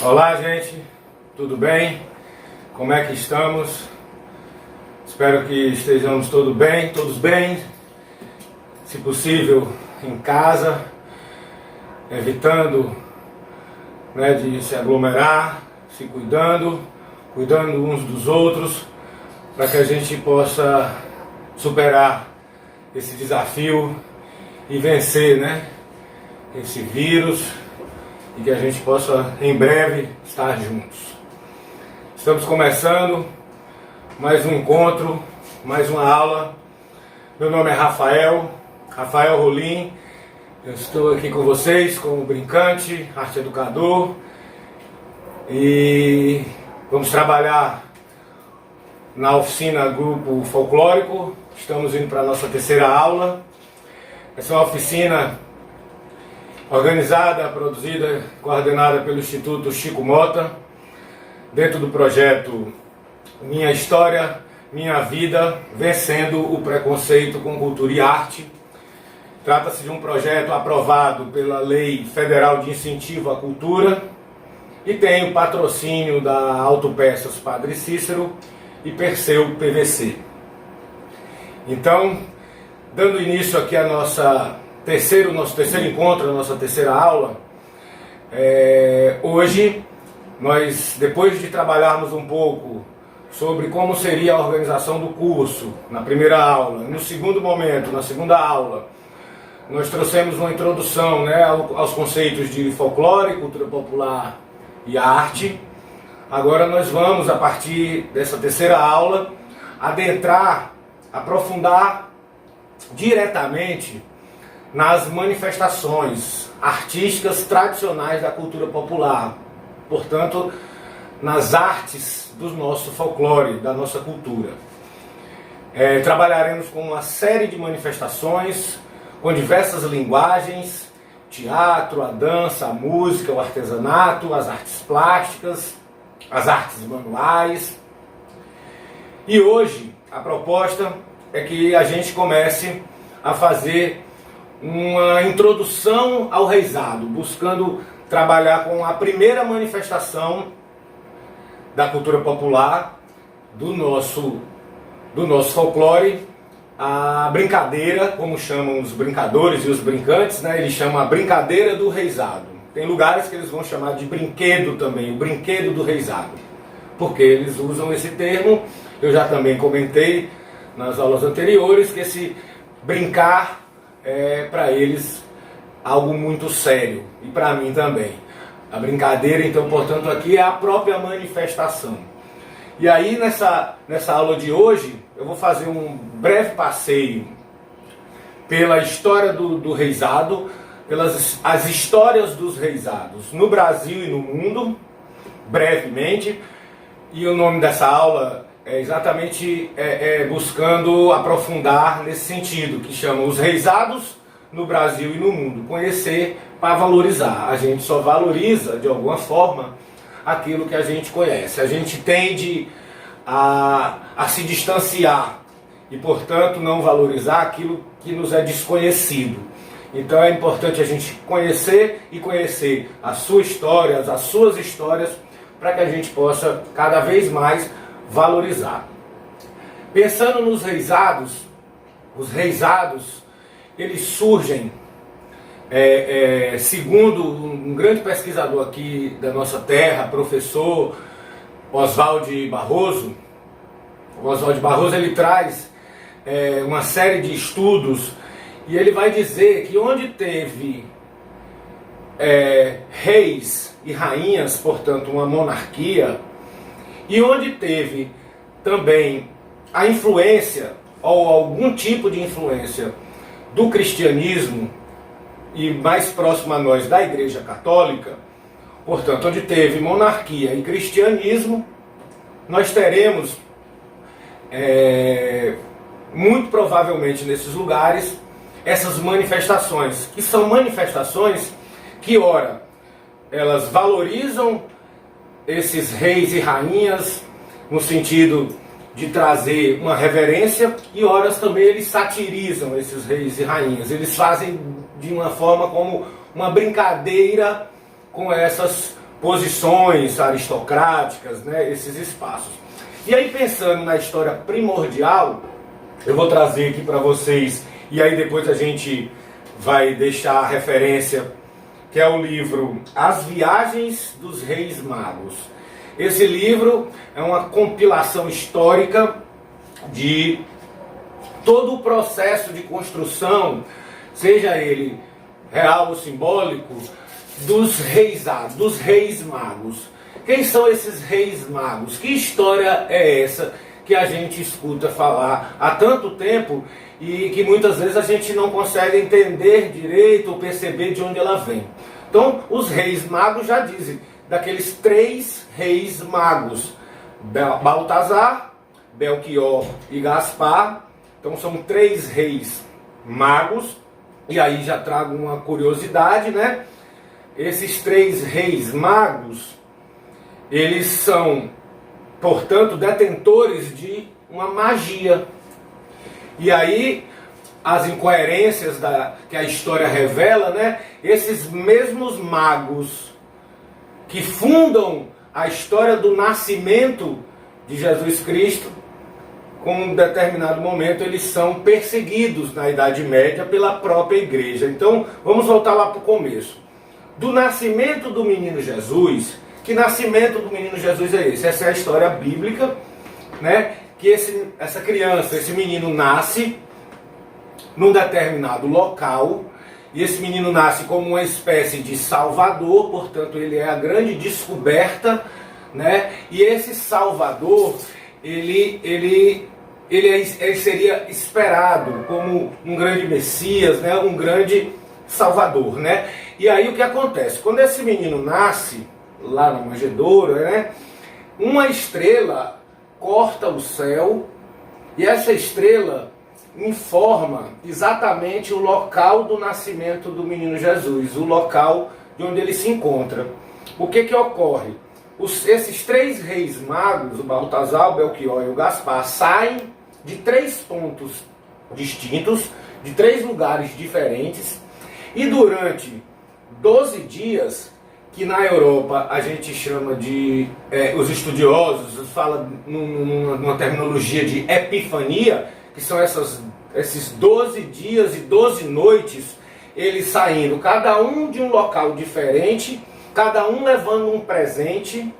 Olá, gente, tudo bem? Como é que estamos? Espero que estejamos todos bem, se possível em casa, evitando, de se aglomerar, se cuidando uns dos outros, para que a gente possa superar esse desafio e vencer, esse vírus, e que a gente possa em breve estar juntos. Estamos começando mais um encontro, mais uma aula. Meu nome é Rafael Rolim. Eu estou aqui com vocês como brincante, arte educador, e vamos trabalhar na oficina Grupo Folclórico. Estamos indo para a nossa terceira aula. Essa é uma oficina organizada, produzida, coordenada pelo Instituto Chico Mota, dentro do projeto Minha História, Minha Vida, Vencendo o Preconceito com Cultura e Arte. Trata-se de um projeto aprovado pela Lei Federal de Incentivo à Cultura e tem o patrocínio da Autopeças Padre Cícero e Perseu PVC. Então, dando início aqui a nosso terceiro encontro, a nossa terceira aula, hoje nós, depois de trabalharmos um pouco sobre como seria a organização do curso na primeira aula, no segundo momento, na segunda aula, nós trouxemos uma introdução aos conceitos de folclore, cultura popular e arte. Agora nós vamos, a partir dessa terceira aula, aprofundar diretamente nas manifestações artísticas tradicionais da cultura popular, portanto, nas artes do nosso folclore, da nossa cultura. Trabalharemos com uma série de manifestações, com diversas linguagens: teatro, a dança, a música, o artesanato, as artes plásticas, as artes manuais. E hoje a proposta é que a gente comece a fazer uma introdução ao reizado, buscando trabalhar com a primeira manifestação da cultura popular, do nosso folclore, a brincadeira, como chamam os brincadores e os brincantes, eles chamam a brincadeira do reizado. Tem lugares que eles vão chamar de brinquedo também, o brinquedo do reizado, porque eles usam esse termo. Eu já também comentei nas aulas anteriores que esse brincar é para eles algo muito sério, e para mim também. A brincadeira, então, portanto, aqui é a própria manifestação. E aí, nessa aula de hoje, eu vou fazer um breve passeio pela história do reizado, as histórias dos reizados no Brasil e no mundo, brevemente. E o nome dessa aula é exatamente buscando aprofundar nesse sentido, que chama Os Reizados no Brasil e no Mundo. Conhecer para valorizar. A gente só valoriza, de alguma forma, aquilo que a gente conhece. A gente tende a se distanciar e, portanto, não valorizar aquilo que nos é desconhecido. Então é importante a gente conhecer e conhecer as suas histórias, para que a gente possa cada vez mais valorizar. Pensando nos reizados, os reizados, eles surgem, segundo um grande pesquisador aqui da nossa terra, professor Oswald Barroso. O Oswald Barroso, ele traz uma série de estudos, e ele vai dizer que onde teve reis e rainhas, portanto uma monarquia, e onde teve também a influência, ou algum tipo de influência, do cristianismo, e mais próximo a nós da Igreja Católica, portanto, onde teve monarquia e cristianismo, nós teremos, muito provavelmente nesses lugares, essas manifestações, que são manifestações que, ora, elas valorizam esses reis e rainhas no sentido de trazer uma reverência, e horas também eles satirizam esses reis e rainhas. Eles fazem de uma forma como uma brincadeira com essas posições aristocráticas, né, esses espaços. E aí, pensando na história primordial, eu vou trazer aqui para vocês, e aí depois a gente vai deixar a referência, que é o livro As Viagens dos Reis Magos. Esse livro é uma compilação histórica de todo o processo de construção, seja ele real ou simbólico, dos reis magos. Quem são esses reis magos? Que história é essa que a gente escuta falar há tanto tempo e que muitas vezes a gente não consegue entender direito ou perceber de onde ela vem? Então, os reis magos já dizem, daqueles 3 reis magos, Baltazar, Belchior e Gaspar. Então são 3 reis magos. E aí já trago uma curiosidade, né? Esses 3 reis magos, eles são, portanto, detentores de uma magia. E aí, as incoerências que a história revela, né? Esses mesmos magos que fundam a história do nascimento de Jesus Cristo, com um determinado momento eles são perseguidos na Idade Média pela própria igreja. Então, vamos voltar lá para o começo. Do nascimento do menino Jesus. Que nascimento do menino Jesus é esse? Essa é a história bíblica, né? Que essa criança, esse menino nasce num determinado local, e esse menino nasce como uma espécie de salvador, portanto ele é a grande descoberta, né? E esse salvador, ele seria esperado como um grande Messias, né? Um grande salvador, né? E aí o que acontece? Quando esse menino nasce, lá na manjedoura, né? Uma estrela corta o céu, e essa estrela informa exatamente o local do nascimento do menino Jesus, o local de onde ele se encontra. O que ocorre? Esses 3 reis magos, o Baltazar, o Belchior e o Gaspar, saem de 3 pontos distintos, de 3 lugares diferentes, e durante 12 dias, que na Europa a gente chama de, os estudiosos falam numa terminologia de epifania, que são esses 12 dias e 12 noites, eles saindo, cada um de um local diferente, cada um levando um presente.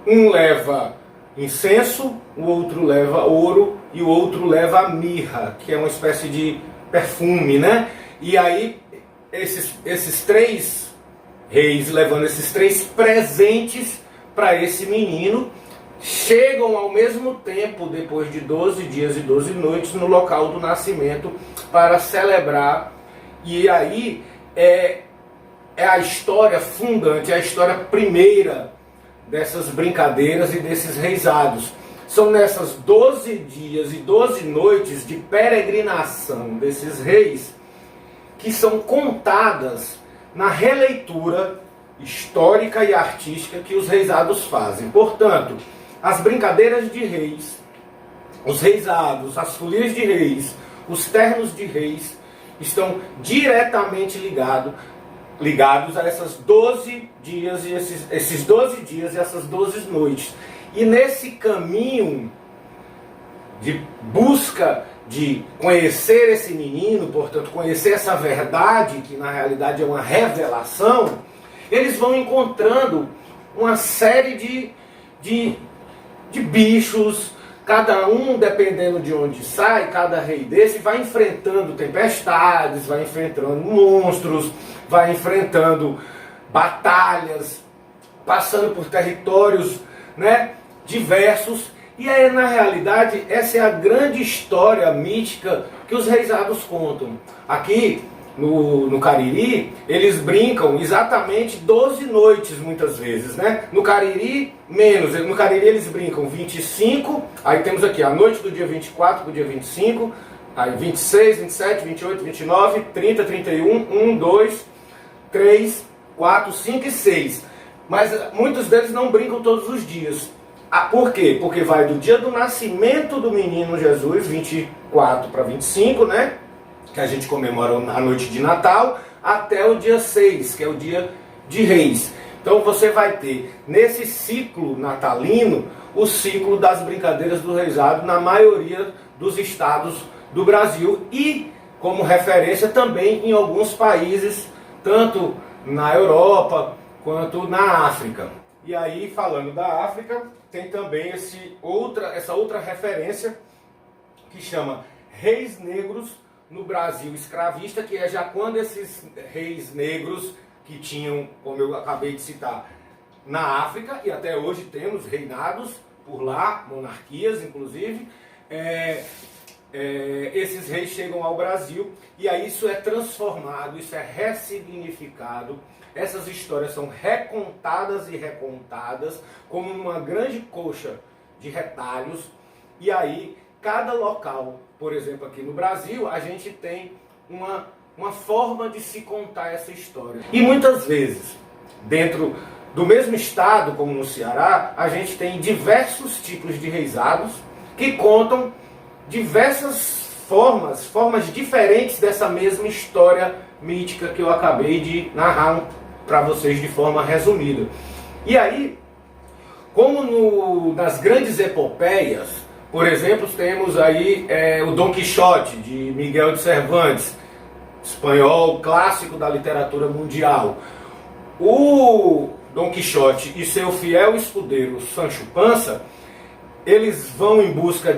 Um leva incenso, o outro leva ouro e o outro leva mirra, que é uma espécie de perfume, né? E aí esses 3 reis, levando esses 3 presentes para esse menino, chegam ao mesmo tempo, depois de 12 dias e 12 noites, no local do nascimento para celebrar. E aí é a história fundante, é a história primeira dessas brincadeiras e desses reisados. São nessas 12 dias e 12 noites de peregrinação desses reis que são contadas na releitura histórica e artística que os reisados fazem. Portanto, as brincadeiras de reis, os reisados, as folias de reis, os ternos de reis, estão diretamente ligados a esses 12 dias e esses 12 dias e essas 12 noites. E nesse caminho de busca de conhecer esse menino, portanto, conhecer essa verdade, que na realidade é uma revelação, eles vão encontrando uma série de bichos, cada um, dependendo de onde sai, cada rei desse vai enfrentando tempestades, vai enfrentando monstros, vai enfrentando batalhas, passando por territórios, né, diversos. E aí, na realidade, essa é a grande história mítica que os reisados contam. Aqui, no Cariri, eles brincam exatamente 12 noites, muitas vezes, né? No Cariri, menos. No Cariri, eles brincam 25, aí temos aqui a noite do dia 24 para o dia 25, aí 26, 27, 28, 29, 30, 31, 1, 2, 3, 4, 5 e 6. Mas muitos deles não brincam todos os dias. Por quê? Porque vai do dia do nascimento do menino Jesus, 24 para 25, né? Que a gente comemora a noite de Natal, até o dia 6, que é o dia de reis. Então você vai ter nesse ciclo natalino o ciclo das brincadeiras do reisado na maioria dos estados do Brasil e como referência também em alguns países, tanto na Europa quanto na África. E aí, falando da África, tem também essa outra referência que chama Reis Negros no Brasil escravista, que é já quando esses reis negros que tinham, como eu acabei de citar, na África, e até hoje temos reinados por lá, monarquias inclusive, esses reis chegam ao Brasil e aí isso é transformado, isso é ressignificado, essas histórias são recontadas e recontadas como uma grande coxa de retalhos, e aí cada local, por exemplo aqui no Brasil, a gente tem uma forma de se contar essa história. E muitas vezes, dentro do mesmo estado, como no Ceará, a gente tem diversos tipos de reisados que contam diversas formas diferentes dessa mesma história mítica que eu acabei de narrar para vocês de forma resumida. E aí, como nas grandes epopeias, por exemplo, temos aí o Dom Quixote, de Miguel de Cervantes, espanhol clássico da literatura mundial. O Dom Quixote e seu fiel escudeiro Sancho Panza, eles vão em busca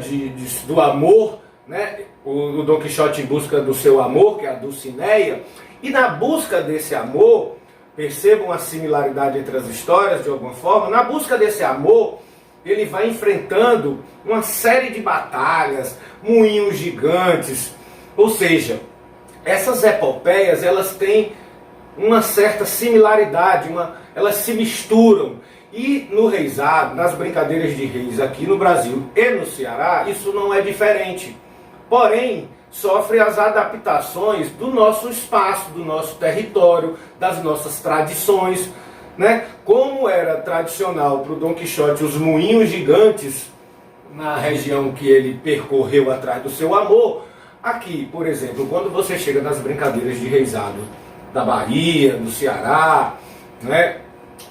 do amor, né? O Dom Quixote em busca do seu amor, que é a Dulcinea, e na busca desse amor, percebam a similaridade entre as histórias de alguma forma, na busca desse amor, ele vai enfrentando uma série de batalhas, moinhos gigantes, ou seja, essas epopeias, elas têm uma certa similaridade, elas se misturam. E no reisado, nas brincadeiras de reis aqui no Brasil e no Ceará, isso não é diferente. Porém, sofre as adaptações do nosso espaço, do nosso território, das nossas tradições, né? Como era tradicional para o Dom Quixote os moinhos gigantes na região que ele percorreu atrás do seu amor, aqui, por exemplo, quando você chega nas brincadeiras de reisado da Bahia, do Ceará, né,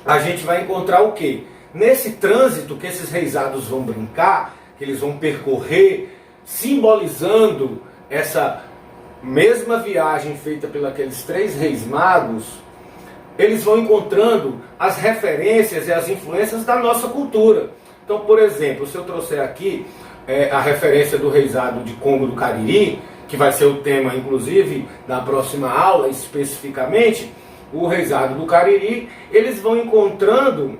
a gente vai encontrar o quê? Nesse trânsito que esses reisados vão brincar, que eles vão percorrer, simbolizando essa mesma viagem feita pelos aqueles 3 reis magos, eles vão encontrando as referências e as influências da nossa cultura. Então, por exemplo, se eu trouxer aqui a referência do reisado de Congo do Cariri, que vai ser o tema, inclusive, da próxima aula, especificamente, o reisado do Cariri, eles vão encontrando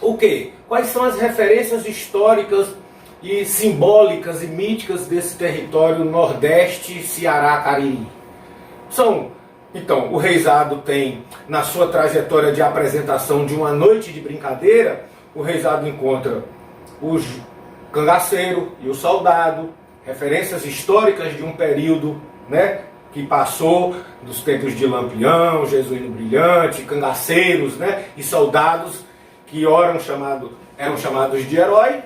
o quê? Quais são as referências históricas e simbólicas e míticas desse território Nordeste, Ceará, Cariri? Então, o reisado tem, na sua trajetória de apresentação de uma noite de brincadeira, o reisado encontra o cangaceiro e o soldado, referências históricas de um período, né, que passou dos tempos de Lampião, Jesuíno Brilhante, cangaceiros, né, e soldados que ora eram chamados de herói,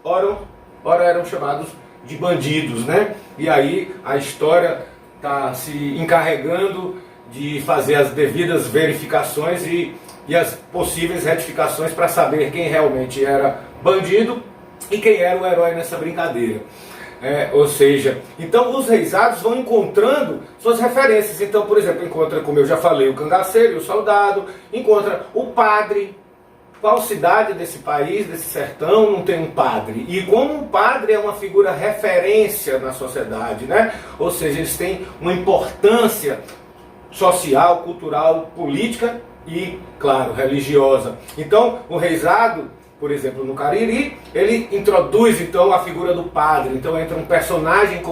ora eram chamados de bandidos, né? E aí a história está se encarregando de fazer as devidas verificações e as possíveis retificações para saber quem realmente era bandido e quem era o herói nessa brincadeira. Ou seja, então os reisados vão encontrando suas referências. Então, por exemplo, encontra, como eu já falei, o cangaceiro e o soldado, encontra o padre. Qual cidade desse país, desse sertão, não tem um padre? E como um padre é uma figura referência na sociedade, né? Ou seja, eles têm uma importância social, cultural, política e, claro, religiosa. Então, o reisado, por exemplo, no Cariri, ele introduz então a figura do padre. Então entra um personagem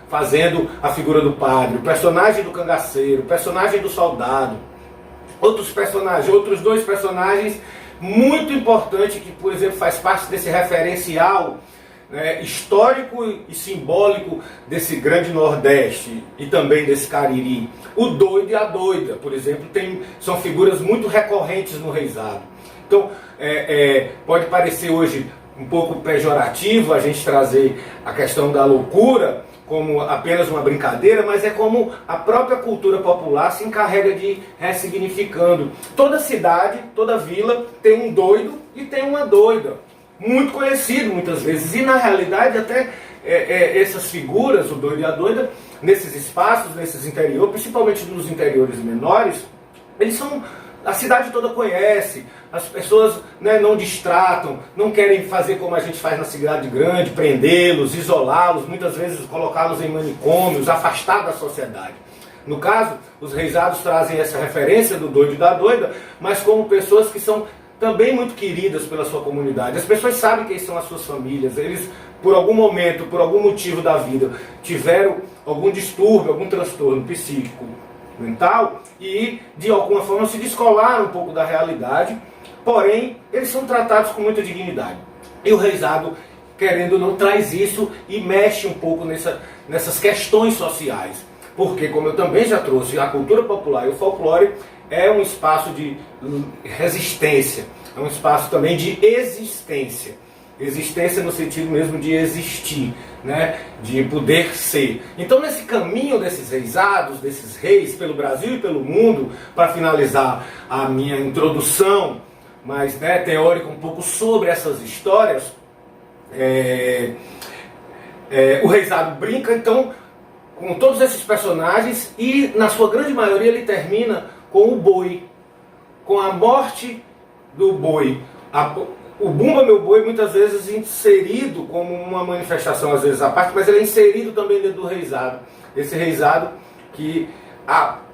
fazendo a figura do padre, o personagem do cangaceiro, o personagem do soldado, outros 2 personagens muito importantes que, por exemplo, faz parte desse referencial, né, histórico e simbólico desse grande Nordeste e também desse Cariri. O doido e a doida, por exemplo, são figuras muito recorrentes no reisado. Então, pode parecer hoje um pouco pejorativo a gente trazer a questão da loucura como apenas uma brincadeira, mas é como a própria cultura popular se encarrega de ressignificando. Toda cidade, toda vila tem um doido e tem uma doida, muito conhecido muitas vezes, e na realidade até essas figuras, o doido e a doida, nesses espaços, nesses interiores, principalmente nos interiores menores, eles são... A cidade toda conhece, as pessoas, né, não distratam, não querem fazer como a gente faz na cidade grande, prendê-los, isolá-los, muitas vezes colocá-los em manicômios, afastar da sociedade. No caso, os reisados trazem essa referência do doido e da doida, mas como pessoas que são também muito queridas pela sua comunidade. As pessoas sabem quem são as suas famílias, eles, por algum momento, por algum motivo da vida, tiveram algum distúrbio, algum transtorno psíquico, mental, e de alguma forma se descolaram um pouco da realidade, porém eles são tratados com muita dignidade. E o reisado, querendo ou não, traz isso e mexe um pouco nessas questões sociais, porque, como eu também já trouxe, a cultura popular e o folclore é um espaço de resistência, é um espaço também de existência. Existência no sentido mesmo de existir, né? De poder ser. Então, nesse caminho desses reisados, desses reis pelo Brasil e pelo mundo, para finalizar a minha introdução, mas, né, teórica um pouco sobre essas histórias, o reisado brinca então com todos esses personagens e, na sua grande maioria, ele termina com o boi, com a morte do boi. O Bumba Meu Boi, muitas vezes inserido como uma manifestação, às vezes à parte, mas ele é inserido também dentro do reisado. Esse reisado que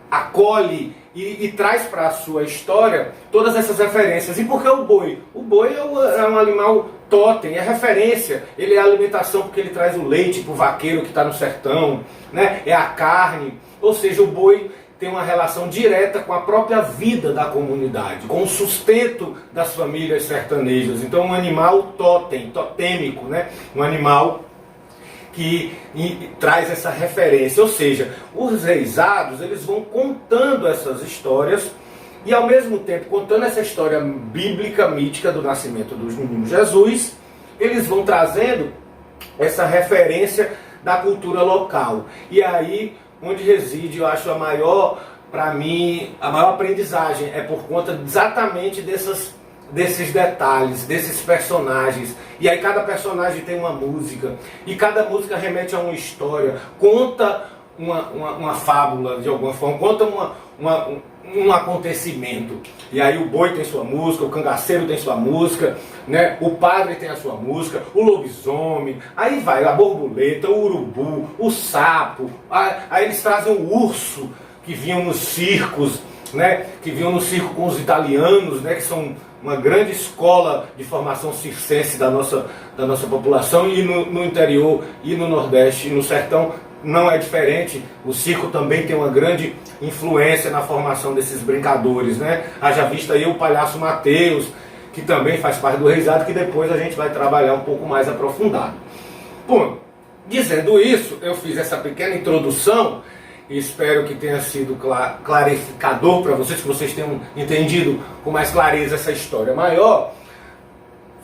acolhe e traz para a sua história todas essas referências. E por que o boi? O boi é um animal totem, é referência. Ele é a alimentação porque ele traz o leite para o vaqueiro que está no sertão, né? É a carne. Ou seja, o boi tem uma relação direta com a própria vida da comunidade, com o sustento das famílias sertanejas. Então, um animal totêmico, né? Um animal que traz essa referência. Ou seja, os reisados, eles vão contando essas histórias e, ao mesmo tempo, contando essa história bíblica, mítica do nascimento do menino Jesus, eles vão trazendo essa referência da cultura local. E aí, onde reside, eu acho, para mim, a maior aprendizagem é por conta exatamente desses detalhes, desses personagens. E aí cada personagem tem uma música, e cada música remete a uma história, conta uma fábula de alguma forma, conta um acontecimento. E aí o boi tem sua música, o cangaceiro tem sua música, né? O padre tem a sua música, o lobisomem, aí vai a borboleta, o urubu, o sapo, aí eles trazem o urso, que vinham nos circos, né? Que vinham no circo com os italianos, né? Que são uma grande escola de formação circense da nossa população, e no interior, e no Nordeste, e no Sertão, não é diferente. O circo também tem uma grande influência na formação desses brincadores, né? Haja vista aí o palhaço Mateus, que também faz parte do reisado, que depois a gente vai trabalhar um pouco mais aprofundado. Bom, dizendo isso, eu fiz essa pequena introdução e espero que tenha sido clarificador para vocês, que vocês tenham entendido com mais clareza essa história maior.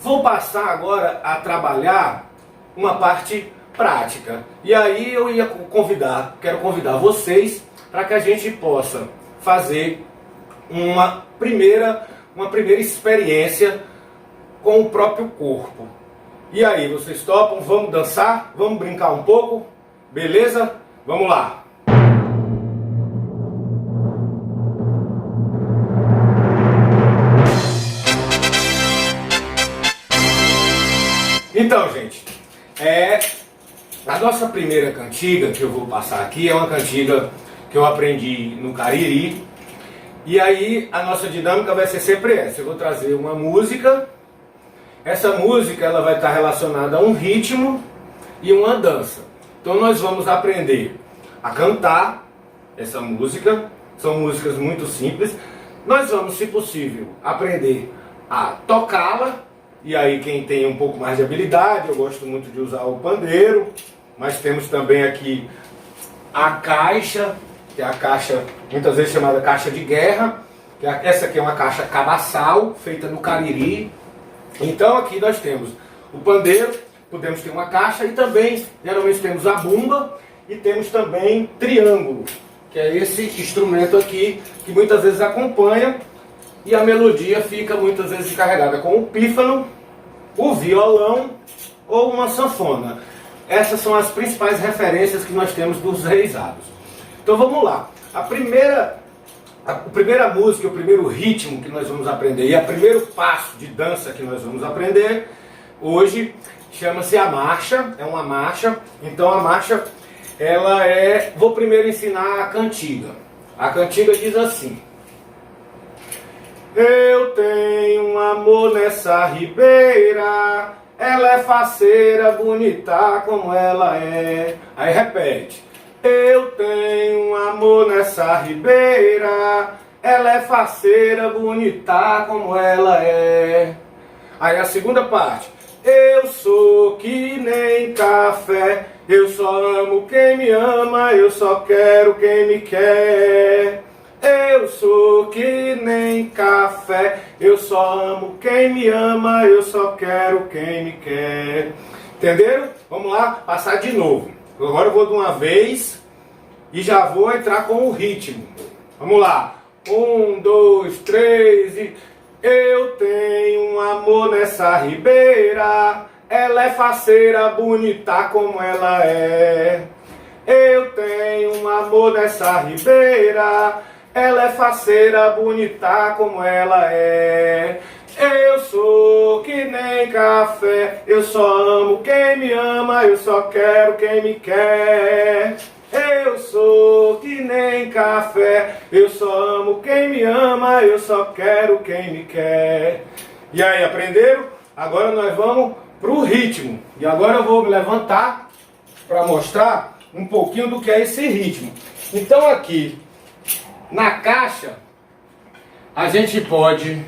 Vou passar agora a trabalhar uma parte prática. E aí eu quero convidar vocês para que a gente possa fazer uma primeira experiência com o próprio corpo. E aí, vocês topam? Vamos dançar? Vamos brincar um pouco? Beleza? Vamos lá! Então, gente, a nossa primeira cantiga que eu vou passar aqui é uma cantiga que eu aprendi no Cariri. E aí a nossa dinâmica vai ser sempre essa. Eu vou trazer uma música. Essa música ela vai estar relacionada a um ritmo e uma dança. Então nós vamos aprender a cantar essa música. São músicas muito simples. Nós vamos, se possível, aprender a tocá-la. E aí quem tem um pouco mais de habilidade, eu gosto muito de usar o pandeiro, mas temos também aqui a caixa, que é a caixa muitas vezes chamada caixa de guerra, essa aqui é uma caixa cabaçal, feita no Cariri. Então aqui nós temos o pandeiro, podemos ter uma caixa e também, geralmente temos a bumba e temos também triângulo, que é esse instrumento aqui que muitas vezes acompanha e a melodia fica muitas vezes encarregada com o pífano, o violão ou uma sanfona. Essas são as principais referências que nós temos dos reisados. Então vamos lá. A primeira música, o primeiro ritmo que nós vamos aprender e o primeiro passo de dança que nós vamos aprender hoje chama-se a marcha. É uma marcha. Então a marcha, ela é... Vou primeiro ensinar a cantiga. A cantiga diz assim: eu tenho um amor nessa ribeira, ela é faceira, bonita como ela é. Aí repete: eu tenho um amor nessa ribeira, ela é faceira, bonita como ela é. Aí a segunda parte: eu sou que nem café, eu só amo quem me ama, eu só quero quem me quer. Eu sou que nem café, eu só amo quem me ama, eu só quero quem me quer. Entenderam? Vamos lá, passar de novo. Agora eu vou de uma vez e já vou entrar com o ritmo. Vamos lá. 1, 2, 3 e... eu tenho um amor nessa ribeira, ela é faceira, bonita como ela é. Eu tenho um amor nessa ribeira, ela é faceira, bonita como ela é. Eu sou que nem café, eu só amo quem me ama, eu só quero quem me quer. Eu sou que nem café, eu só amo quem me ama, eu só quero quem me quer. E aí, aprenderam? Agora nós vamos pro ritmo. E agora eu vou me levantar para mostrar um pouquinho do que é esse ritmo. Então aqui na caixa a gente pode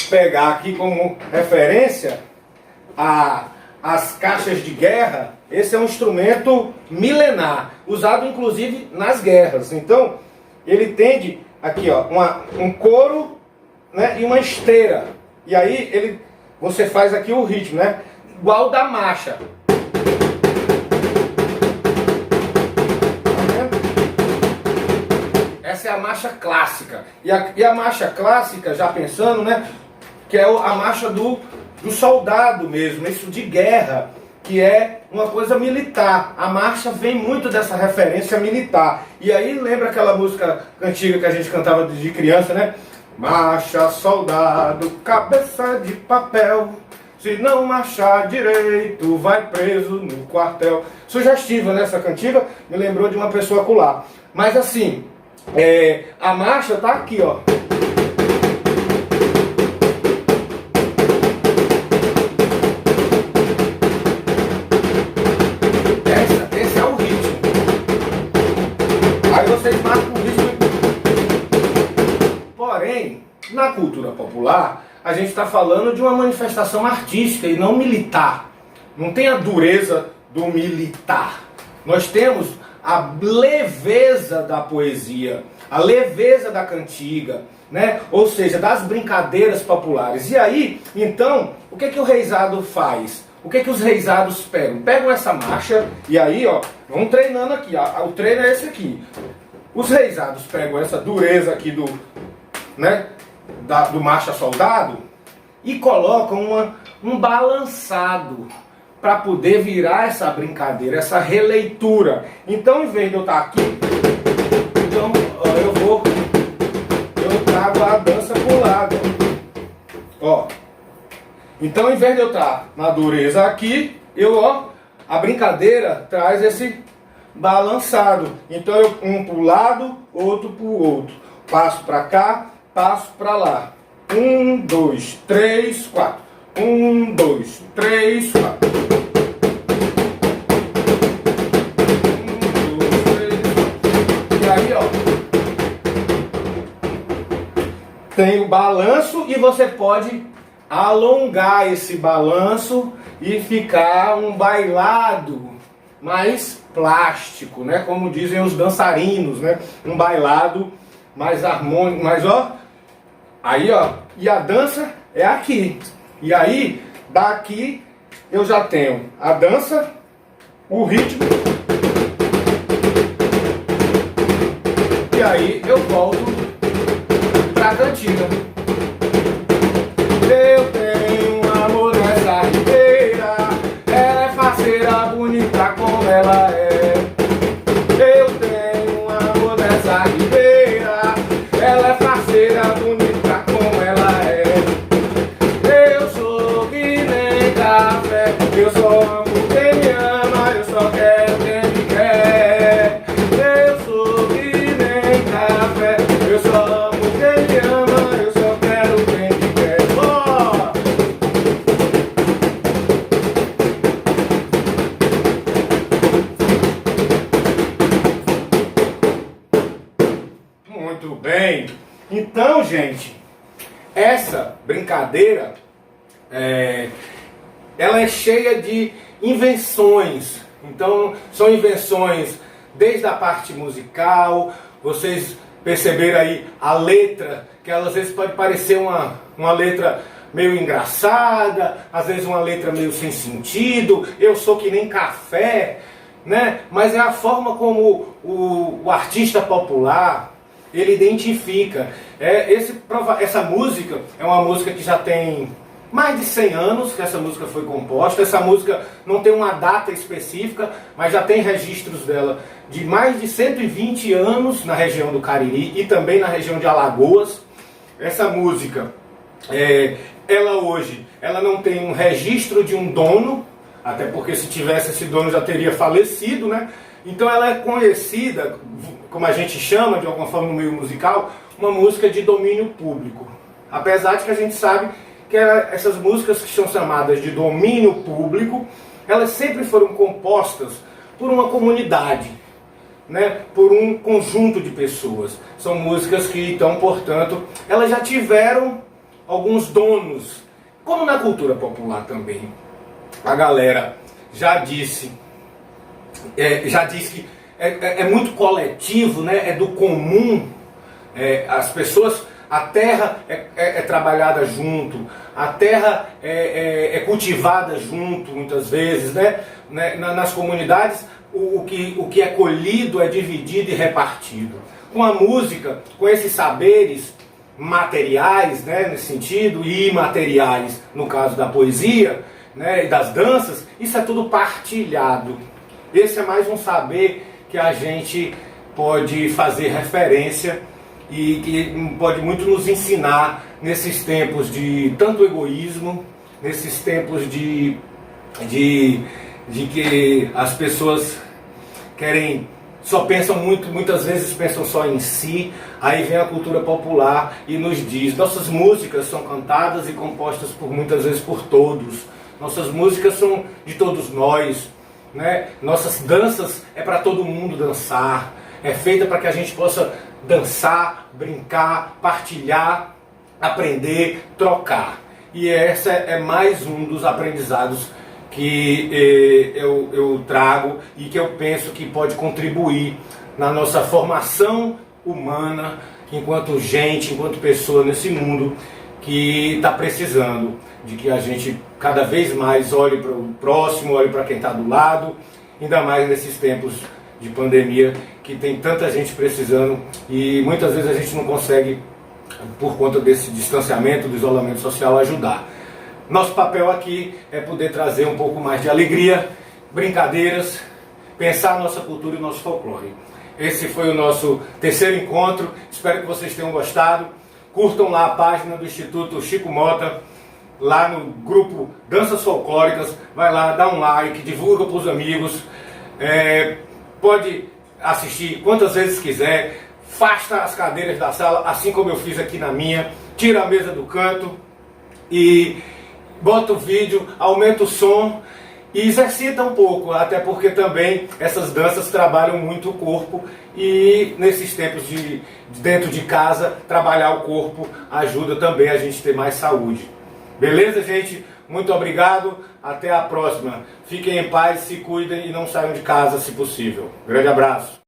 pegar aqui como referência as caixas de guerra. Esse é um instrumento milenar, usado inclusive nas guerras. Então ele tem aqui ó, um coro, né, e uma esteira. E aí você faz aqui o ritmo, né, igual da marcha. Essa é a marcha clássica. E a marcha clássica, já pensando, né, que é a marcha do soldado mesmo, isso de guerra, que é uma coisa militar. A marcha vem muito dessa referência militar. E aí lembra aquela música antiga que a gente cantava de criança, né? Marcha, soldado, cabeça de papel, se não marchar direito, vai preso no quartel. Sugestiva, né? Essa cantiga me lembrou de uma pessoa acolá. Mas assim, a marcha tá aqui, ó. Esse é o ritmo. Aí vocês marcam o ritmo. Porém, na cultura popular, a gente está falando de uma manifestação artística e não militar. Não tem a dureza do militar. Nós temos a leveza da poesia, a leveza da cantiga, né? Ou seja, das brincadeiras populares. E aí, então, o que o reizado faz? O que os reisados pegam? Pegam essa marcha e aí, ó, vão treinando aqui. O treino é esse aqui. Os reisados pegam essa dureza aqui do marcha soldado e colocam um balançado para poder virar essa brincadeira, essa releitura. Então, em vez de eu estar aqui, então eu trago a dança pro lado. Ó. Então, em vez de eu estar na dureza aqui, a brincadeira traz esse balançado. Então, um pro lado, outro pro outro. Passo para cá, passo para lá. 1, 2, 3, 4. 1, 2, 3, 4. 1, 2, 3, 4. E aí, ó, tem o balanço e você pode alongar esse balanço e ficar um bailado mais plástico, né? Como dizem os dançarinos, né? Um bailado mais harmônico, mas ó, aí ó, e a dança é aqui. E aí, daqui eu já tenho a dança, o ritmo, e aí eu volto pra cantiga. Eu tenho um amor nessa ribeira, ela é faceira, bonita como ela é. Eu tenho um amor nessa ribeira, ela é faceira, bonita como ela é. Eu sou que nem café, eu só amo quem me ama, eu só quero quem me quer. Eu sou que nem café, eu só amo quem me ama, eu só quero quem me quer. Oh! Muito bem. Então, gente, essa brincadeira ela é cheia de invenções. Então, são invenções desde a parte musical. Vocês perceberam aí a letra, que ela, às vezes pode parecer uma letra meio engraçada, às vezes uma letra meio sem sentido. Eu sou que nem café, né? Mas é a forma como o artista popular ele identifica. Essa música é uma música que já tem mais de 100 anos que essa música foi composta. Essa música não tem uma data específica, mas já tem registros dela de mais de 120 anos na região do Cariri e também na região de Alagoas. Essa música, ela hoje, ela não tem um registro de um dono, até porque se tivesse esse dono já teria falecido, né? Então ela é conhecida, como a gente chama de alguma forma no meio musical, uma música de domínio público. Apesar de que a gente sabe que essas músicas que são chamadas de domínio público, elas sempre foram compostas por uma comunidade, né? Por um conjunto de pessoas. São músicas que, então, portanto, elas já tiveram alguns donos, como na cultura popular também. A galera já disse que é muito coletivo, né? É do comum. As pessoas, a terra é trabalhada junto, a terra é cultivada junto, muitas vezes, né? Nas comunidades, o que é colhido é dividido e repartido. Com a música, com esses saberes materiais, né, nesse sentido, e imateriais, no caso da poesia, né, e das danças, isso é tudo partilhado. Esse é mais um saber que a gente pode fazer referência e que pode muito nos ensinar nesses tempos de tanto egoísmo, nesses tempos de que as pessoas muitas vezes pensam só em si. Aí vem a cultura popular e nos diz: nossas músicas são cantadas e compostas muitas vezes por todos. Nossas músicas são de todos nós, né? Nossas danças é para todo mundo dançar. É feita para que a gente possa dançar, brincar, partilhar, aprender, trocar. E essa é mais um dos aprendizados que eu trago e que eu penso que pode contribuir na nossa formação humana, enquanto gente, enquanto pessoa nesse mundo que está precisando de que a gente cada vez mais olhe para o próximo, olhe para quem está do lado, ainda mais nesses tempos de pandemia que tem tanta gente precisando e muitas vezes a gente não consegue, por conta desse distanciamento, do isolamento social, ajudar. Nosso papel aqui é poder trazer um pouco mais de alegria, brincadeiras, pensar a nossa cultura e o nosso folclore. Esse foi o nosso terceiro encontro, espero que vocês tenham gostado. Curtam lá a página do Instituto Chico Mota, lá no grupo Danças Folclóricas, vai lá, dá um like, divulga para os amigos, pode assistir quantas vezes quiser, afasta as cadeiras da sala, assim como eu fiz aqui na minha, tira a mesa do canto e bota o vídeo, aumenta o som e exercita um pouco, até porque também essas danças trabalham muito o corpo e nesses tempos de dentro de casa, trabalhar o corpo ajuda também a gente ter mais saúde. Beleza, gente? Muito obrigado, até a próxima. Fiquem em paz, se cuidem e não saiam de casa se possível. Grande abraço.